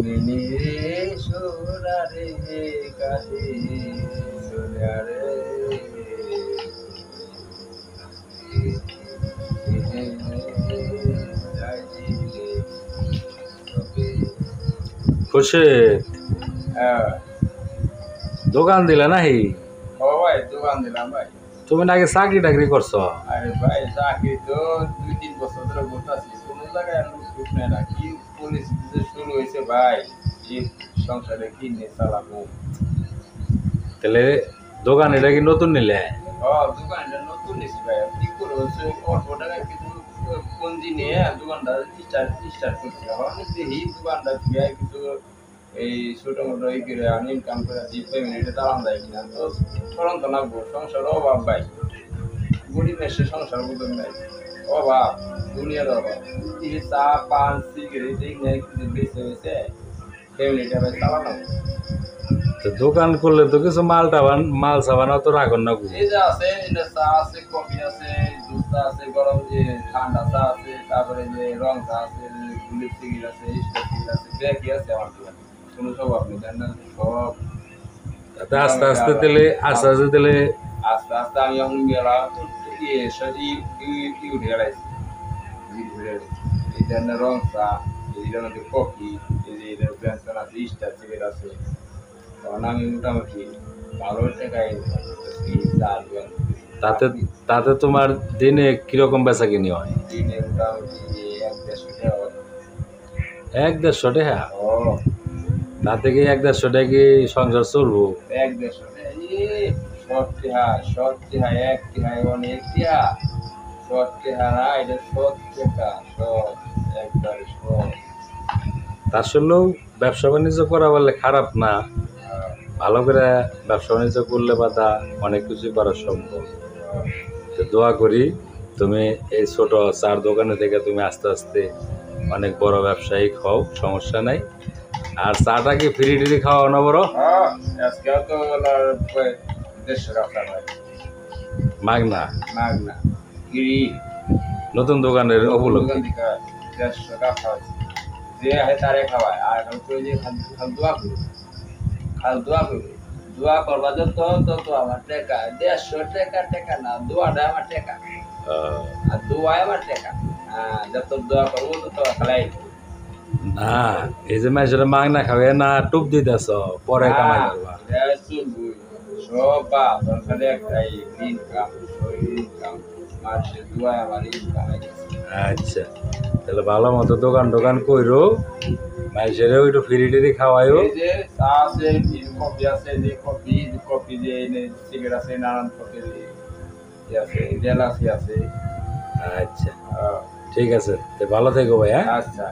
Mini রে সোনারে কাছে সোনারে খুরশেদ, হ্যাঁ দোকান দিলে নাহি? ও ভাই দোকান দিলাম ভাই। তুমি নাকি চাকরি টাকরি করছো? আরে ভাই চাকরি তো 2-3 বছর ধরে করতেছি, কোনো জায়গায় লুক নেই না। কি পরিস্থিতি যে শুরু হয়েছে ভাই, এই সংসারে কি নিয়ে চালাবো। তাহলে দোকান এটা কি নতুন নিলে? দোকানটা নতুন নিছি ভাই, কি করে হচ্ছে অল্প টাকায় কিছু পুঁজি নিয়ে দোকানটা স্টার্ট করছি। এখন দেখি দোকানটা দিয়ে কিছু এই ছোট মোটো এই করে আমি ইনকাম করে দিই, ফ্যামিলিটা চালান যায় কিনা। তো চলন তো লাগবো, সংসার অভাব ভাই, গরিব এসে সংসার বুঝুন নাই, অভাব, দুনিয়ার অভাব। এই চা পান সিগারেট এই নিয়ে কিছু বেঁচে হয়েছে, ফ্যামিলিটা ভাই চালানো। তো দোকান করলে তো কিছু মাল সাবানা তো রাখুন না। এই যে আছে, এটা চা আছে, কফি আছে, দুধ চা আছে, গরম যে ঠান্ডা চা আছে, তারপরে যে রং চা আছে, গুলির সিগারেট আছে, স্টার সিগারেট আছে, ব্যাগই আছে আমার দোকানে। কোনো সব আপনি জানেন না, সব তাতে আস্তে আস্তে দিলে আস্তে আস্তে আমি এখন গেলাম উঠে গেলাইছি। এই ধরনের রং চা, এই ধরনের কফি, এই যে এটা ব্যঞ্জন আছে, স্টার সিগারেট আছে। তখন আমি মোটামুটি ভালো টাকায় এই চা দোকান তাতে তাতে তোমার দিনে কিরকম বেচা কিনি হয়? দিনে মোটামুটি 1-1.5 টাকা হয়। 1-1.5 টাকা? ও তাতে কি 1-1.5 টাকা কি সংসার চলবো? 1-1.5 টাকা, সব টিহা 1 টিহা অনেক টিহা, সব টিহা না, এটা 100 টাকা, সব একবারে সব। আসলেও ব্যবসা বাণিজ্য করা বললে খারাপ না, ভালো করে ব্যবসা বাণিজ্য করলে বাদা অনেক কিছু করা সম্ভব। তো দোয়া করি তুমি এই ছোট চার দোকানে থেকে তুমি আস্তে আস্তে অনেক বড় ব্যবসায়িক হও, সমস্যা নাই। আর চাটা কি ফ্রি টিরি খাওয়া না বড়? আজকেও তো 150 টাকা ভাই, মাগনা মাগনা ফ্রি। নতুন দোকানের উপলক্ষে। দোকান থেকে 150 টাকা খাওয়াইছে, যে হয় তারে খাওয়ায়। আর এখন তো ওই যে খালি দোয়া করি, খালি দোয়া করি, দোয়া করবা যত তত আমার টাকা। 150 টাকা টাকা না, দোয়াটা আমার টাকা, আর দোয়াই আমার টাকা। যত দোয়া করবো তত খালাই। না, এই যে মানুষের মাগনা খাবে না টুপ দিতেছ, পরে কামাই করবা। সব বাপ খালি একটাই ইনকাম, ইনকাম, মানুষের দোয়ায় আমার ইনকাম। আচ্ছা, তাহলে ভালো মতো দোকান কইরো, মানুষেরও একটু ফ্রি টিরি খাওয়াইও। এই যে চা আছে, কফি আছে, যে কফি যে সিগারেট আছে, নানান প্রকার আছে, জেলাসি আছে। আচ্ছা, ঠিক আছে, তো ভালো থেকো ভাই। হ্যাঁ, আচ্ছা।